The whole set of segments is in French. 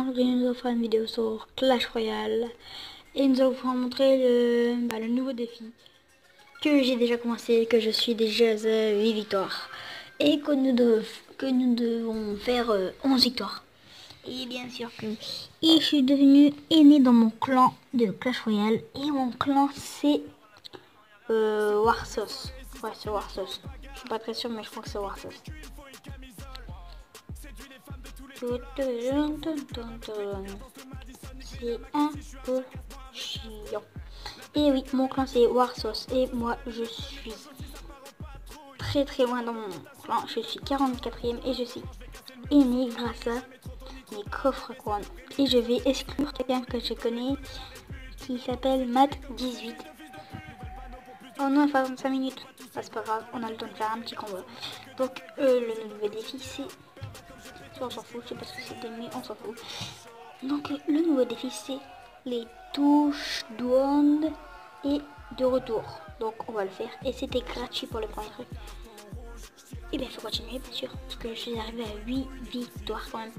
aujourd'hui nous allons faire une vidéo sur Clash Royale et nous allons vous montrer le nouveau défi que j'ai déjà commencé, que je suis déjà à 8 victoires et que nous devons faire 11 victoires. Et bien sûr que je suis devenu aîné dans mon clan de Clash Royale et mon clan c'est Warsos. Ouais, c'est Warsos. Je suis pas très sûr mais je crois que c'est Warsos. C'est un peu chiant. Et oui, mon clan c'est Warsos et moi je suis très loin dans mon clan. Je suis 44e et je suis aîné grâce à mes coffres quoi. Et je vais exclure quelqu'un que je connais qui s'appelle Matt18. Oh non, il faut 25 minutes. Ah, c'est pas grave, on a le temps de faire un petit combat. Donc le nouveau défi c'est... On s'en fout, je sais pas ce que c'était, mais on s'en fout. Donc le nouveau défi c'est les touches douane et de retour. Donc on va le faire et c'était gratuit pour le premier truc. Et bien il faut continuer bien sûr, parce que je suis arrivé à 8 victoires quand même.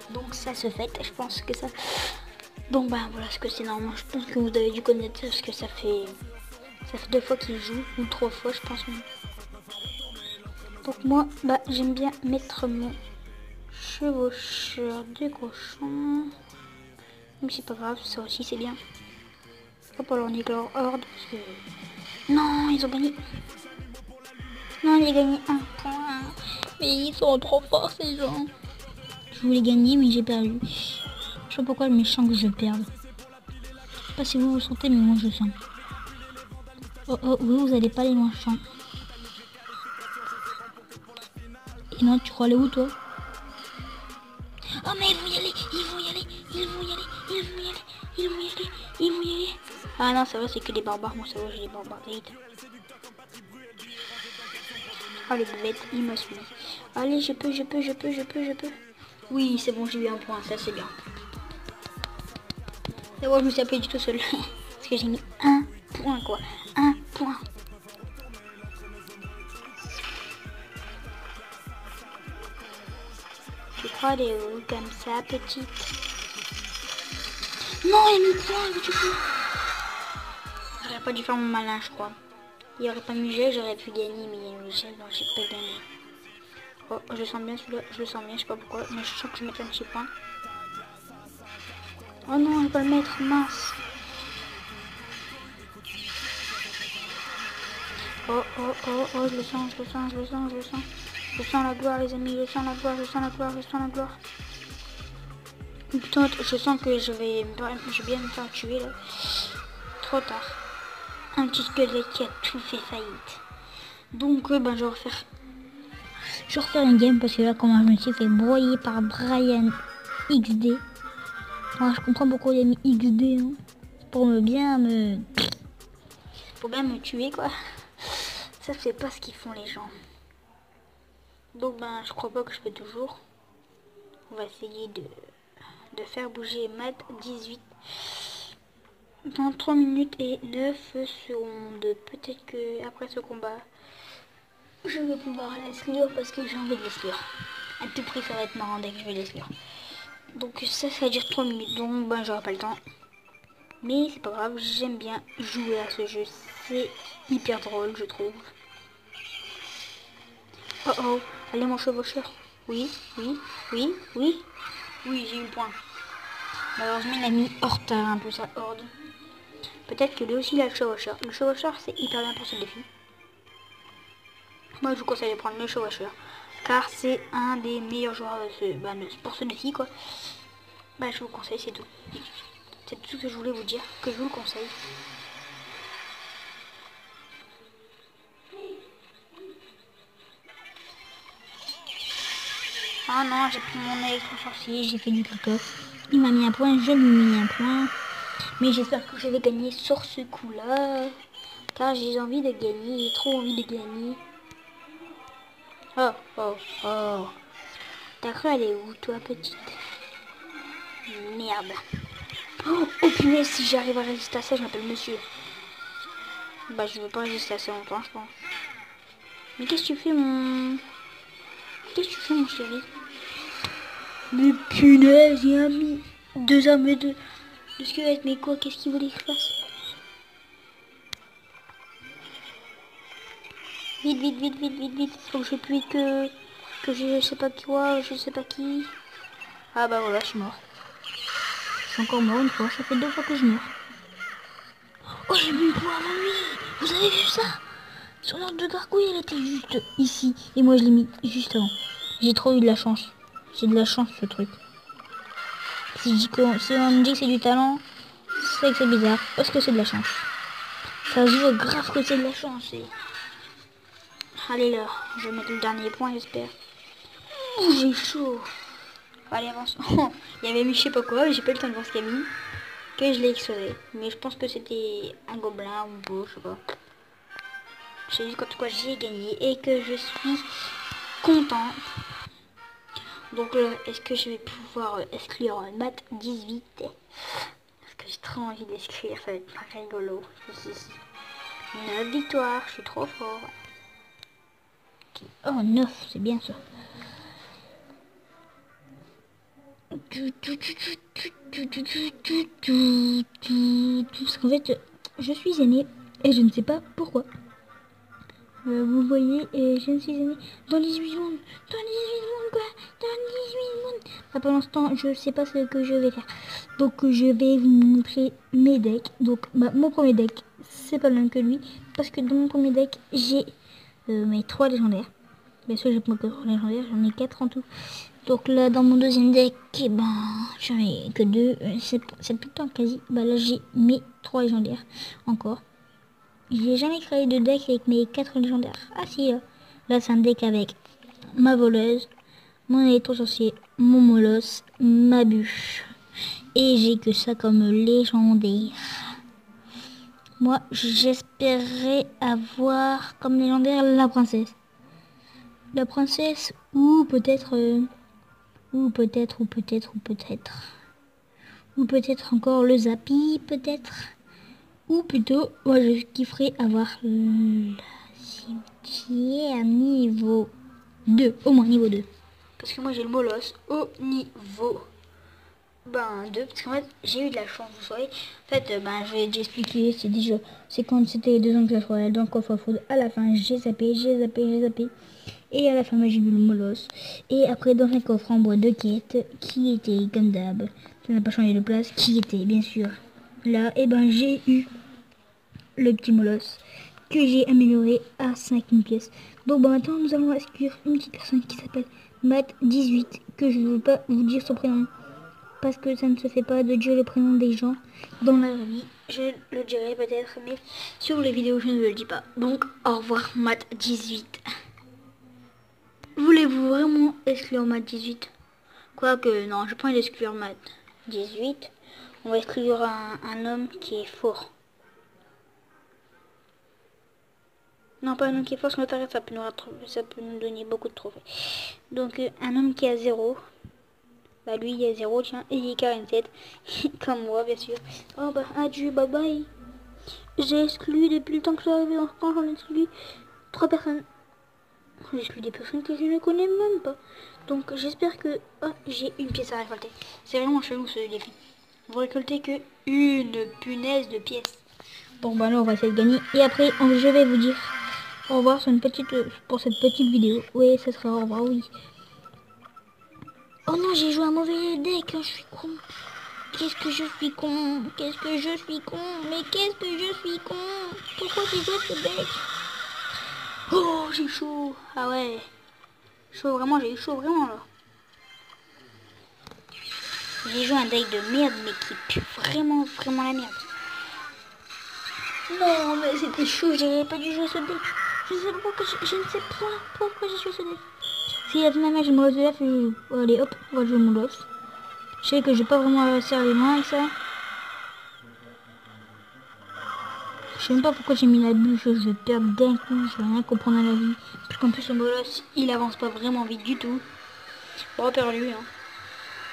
Donc ça se fait, je pense que ça... Donc bah voilà ce que c'est normalement, je pense que vous avez dû connaître ça, parce que ça fait 2 fois qu'il joue, ou 3 fois je pense même. Donc moi bah j'aime bien mettre mon chevaucheur de cochon. Mais c'est pas grave, ça aussi c'est bien. Hop, alors on est leur horde. Parce que... Non, ils ont gagné. Non, ils ont gagné un point. Mais ils sont trop forts ces gens. Je voulais gagner mais j'ai perdu. Je sais pas pourquoi mais je sens que je perde. Je sais pas si vous sentez mais moi je sens. Oh oh, vous allez pas aller loin, je sens. Et non, tu crois aller où toi? Oh mais ils vont y aller, ils vont y aller, ils vont y aller, ils vont y aller, ils vont y aller, ils vont y aller. Ah non, ça va, c'est que des barbares, moi ça va, j'ai des barbares vite. Oh les bêtes, il m'a suivi. Allez, je peux. Oui, c'est bon, j'ai eu un point, ça c'est bien. Et moi je me suis appelé du tout seul. Parce que j'ai mis un point quoi, un point. Tu crois aller où comme ça, petite? Non, il a mis le point, du coup. J'aurais pas dû faire mon malin, je crois. Il n'y aurait pas mis gel, j'aurais pu gagner, mais il y a eu gel, donc j'ai pas gagné. Oh, je sens bien celui-là, je le sens bien, je sais pas pourquoi, mais je sens que je mets un petit point. Oh non, elle va le mettre, mince. Oh, je le sens. Je sens la gloire, les amis, je sens la gloire. Putain, je sens que je vais bien me faire tuer là. Trop tard. Un petit squelette qui a tout fait faillite. Donc, ben, je vais refaire une game parce que là, comment je me suis fait broyer par Brian XD. Moi, je comprends pourquoi il a mis XD. Hein. Pour bien me tuer, quoi. Ça, c'est pas ce qu'ils font les gens. Donc, ben, je crois pas que je peux toujours. On va essayer de faire bouger Matt18 dans 3 minutes et 9 secondes. Peut-être que après ce combat, je vais pouvoir l'exclure parce que j'ai envie de l'exclure. À tout prix, ça va être marrant dès que je vais l'exclure. Donc ça va durer 3 minutes, donc ben j'aurai pas le temps. Mais c'est pas grave, j'aime bien jouer à ce jeu. C'est hyper drôle, je trouve. Oh oh, allez mon chevaucheur. Oui, j'ai eu le point. Malheureusement, il a mis hors retard un peu sa horde. Peut-être que lui aussi il a le chevaucheur. Le chevaucheur, c'est hyper bien pour ce défi. Moi, je vous conseille de prendre le chevaucheur. Car c'est un des meilleurs joueurs pour ce défi, quoi. Bah, je vous conseille, c'est tout. C'est tout ce que je voulais vous dire, que je vous le conseille. Ah non, j'ai pris mon électro-sorcier, j'ai fait du caca. Il m'a mis un point, je lui ai mis un point. Mais j'espère que je vais gagner sur ce coup-là. Car j'ai envie de gagner, j'ai trop envie de gagner. Oh. T'as cru aller où, toi, petite? Merde. Oh punaise, si j'arrive à résister à ça, je m'appelle monsieur. Bah, je veux pas résister assez longtemps, je pense. Mais qu'est-ce que tu fais, mon chéri? Mais punaise, il a mis... 2 armées de squelettes. Mais quoi, qu'est-ce qu'il voulait que je fasse? Vite, vite, vite, vite, vite, vite. Faut que je fais plus vite que je sais pas quoi, je sais pas qui. Ah bah voilà, je suis mort. Je suis encore mort une fois, ça fait 2 fois que je meurs. Oh, j'ai vu quoi avant lui. Vous avez vu ça? Son ordre de gargouille, elle était juste ici. Et moi, je l'ai mis juste avant. J'ai trop eu de la chance. C'est de la chance, ce truc. Si, si on me dit que c'est du talent, c'est que c'est bizarre. Parce que c'est de la chance. Ça se voit grave que c'est de la chance. Allez là, je vais mettre le dernier point, j'espère. Ouh, j'ai chaud. Allez, avance. Il y avait mis je sais pas quoi, mais j'ai pas eu le temps de voir ce qu'il y a mis. Que je l'ai explosé. Mais je pense que c'était un gobelin ou un beau, je sais pas. J'ai vu quand quoi j'ai gagné et que je suis content. Donc est-ce que je vais pouvoir exclure maths 18? Parce que j'ai trop envie d'exclure, ça va être pas rigolo. 9 victoires, je suis trop fort. Oh 9, c'est bien ça. Parce qu'en fait, je suis aîné et je ne sais pas pourquoi. Vous voyez, je suis aîné dans 18 mondes. Dans 18 mondes quoi? Dans 18 mondes. Pour l'instant, je sais pas ce que je vais faire. Donc je vais vous montrer mes decks. Donc mon premier deck, c'est pas le même que lui. Parce que dans mon premier deck, j'ai mes 3 légendaires. Bien sûr, j'ai pas que 3 légendaires, j'en ai 4 en tout. Donc là, dans mon deuxième deck, eh ben, j'en ai que 2. C'est tout le temps quasi. Bah là, j'ai mes 3 légendaires encore. J'ai jamais créé de deck avec mes 4 légendaires. Ah si, là c'est un deck avec ma voleuse, mon électro sorcier, mon molosse, ma bûche. Et j'ai que ça comme légendaire. Moi, j'espérais avoir comme légendaire la princesse. La princesse ou peut-être... ou peut-être encore le Zappy, peut-être. Ou plutôt, moi je kifferais avoir le cimetière niveau 2, au moins niveau 2. Parce que moi j'ai le molosse au niveau 2, parce qu'en fait j'ai eu de la chance, vous savez. En fait, je vais déjà expliquer, c'est quand c'était les 2 ans de Clash Royale, donc Coffre Food, à la fin j'ai zappé. Et à la fin j'ai eu le molosse. Et après dans un coffre en bois de quête, qui était comme d'hab, ça n'a pas changé de place, qui était bien sûr là, et j'ai eu le petit molosse que j'ai amélioré à 5000 pièces. Donc maintenant nous allons exclure une petite personne qui s'appelle Matt18, que je ne veux pas vous dire son prénom parce que ça ne se fait pas de dire le prénom des gens dans la vie. Je le dirai peut-être, mais sur les vidéos je ne le dis pas. Donc au revoir Matt18. Voulez-vous vraiment exclure Matt18? Quoique non, je prends d'exclure Matt18. On va exclure un homme qui est fort. Non, pas un homme qui est fort, parce que ça peut nous donner beaucoup de trophées. Donc, un homme qui a 0. Bah, lui, il a 0, tiens, et il est 47. Comme moi, bien sûr. Oh, bah, adieu, bye bye. J'ai exclu depuis le temps que je suis arrivé en France, j'en ai exclu 3 personnes. J'ai exclu des personnes que je ne connais même pas. Donc, j'espère que j'ai une pièce à récolter. C'est vraiment chelou ce défi. Vous récoltez que une punaise de pièces. Bon, bah, là, on va essayer de gagner. Et après, je vais vous dire au revoir pour cette petite vidéo. Oui, ça sera au revoir, oui. Oh non, j'ai joué un mauvais deck, je suis con. Qu'est-ce que je suis con. Mais qu'est-ce que je suis con. Pourquoi j'ai joué ce deck? Oh, j'ai chaud. Ah ouais. Chaud, vraiment, j'ai eu chaud, vraiment, là. J'ai joué un deck de merde, mais qui pue vraiment la merde. Non, mais c'était chaud, j'aurais pas dû jouer ce deck. Je ne sais pas pourquoi j'ai joué ce deck. Si la dernière j'ai mon loss de la, je joue. Allez, hop, on va jouer mon loss. Je sais que j'ai pas vraiment servi moins avec ça. Je sais même pas pourquoi j'ai mis la bûche, je vais perdre d'un coup, je vais rien comprendre à la vie. Parce qu'en plus, le molosse, il avance pas vraiment vite du tout. Bon, perdu, hein.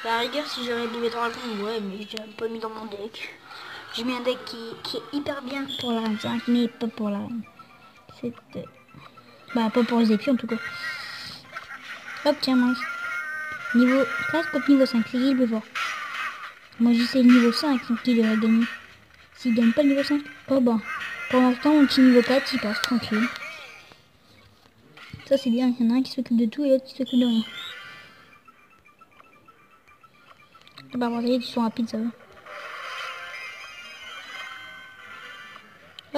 À la rigueur, si j'aurais mis dragon, ouais, mais j'ai pas mis dans mon deck. J'ai mis un deck qui est hyper bien pour la reine 5, mais pas pour la reine. Bah, pas pour les épis en tout cas. Hop, tiens, mange. Niveau 13 contre niveau 5, c'est qui le plus fort? Moi je sais le niveau 5 qui devrait gagner. S'il gagne pas le niveau 5, oh ben. Pour l'instant, mon petit niveau 4, il passe tranquille. Ça c'est bien, il y en a un qui s'occupe de tout et l'autre qui s'occupe de rien. Bah regardez, ils sont rapides ça va.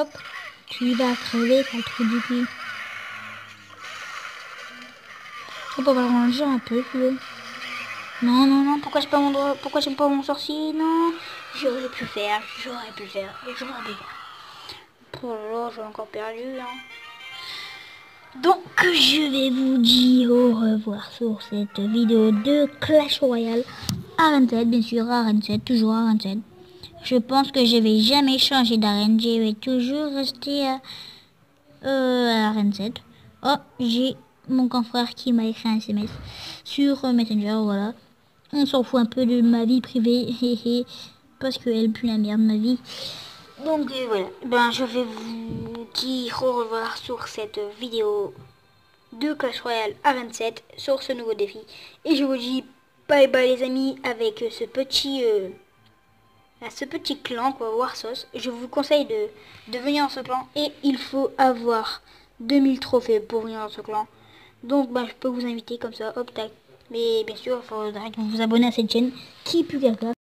Hop, tu vas crever, ça le trou du cul. Hop, on va le ranger un peu, tu veux. Non, non, non, pourquoi j'aime pas mon sorcier? Non, j'aurais pu le faire, j'aurais pu le faire. Oh là là, j'ai encore perdu, hein. Donc, je vais vous dire au revoir sur cette vidéo de Clash Royale. Arène 7, bien sûr, Arène 7, toujours Arène 7. Je pense que je vais jamais changer d'arène, je vais toujours rester à Arène 7. Oh, j'ai mon grand frère qui m'a écrit un SMS sur Messenger, voilà. On s'en fout un peu de ma vie privée, parce qu'elle pue la merde ma vie. Donc voilà, ben je vais vous dire au revoir sur cette vidéo de Clash Royale à 27 sur ce nouveau défi. Et je vous dis bye bye les amis avec ce petit clan quoi, Warsos. Je vous conseille de venir dans ce clan et il faut avoir 2000 trophées pour venir dans ce clan. Donc bah, je peux vous inviter comme ça, hop tac. Mais bien sûr il faudra que vous vous abonnez à cette chaîne qui pue caca.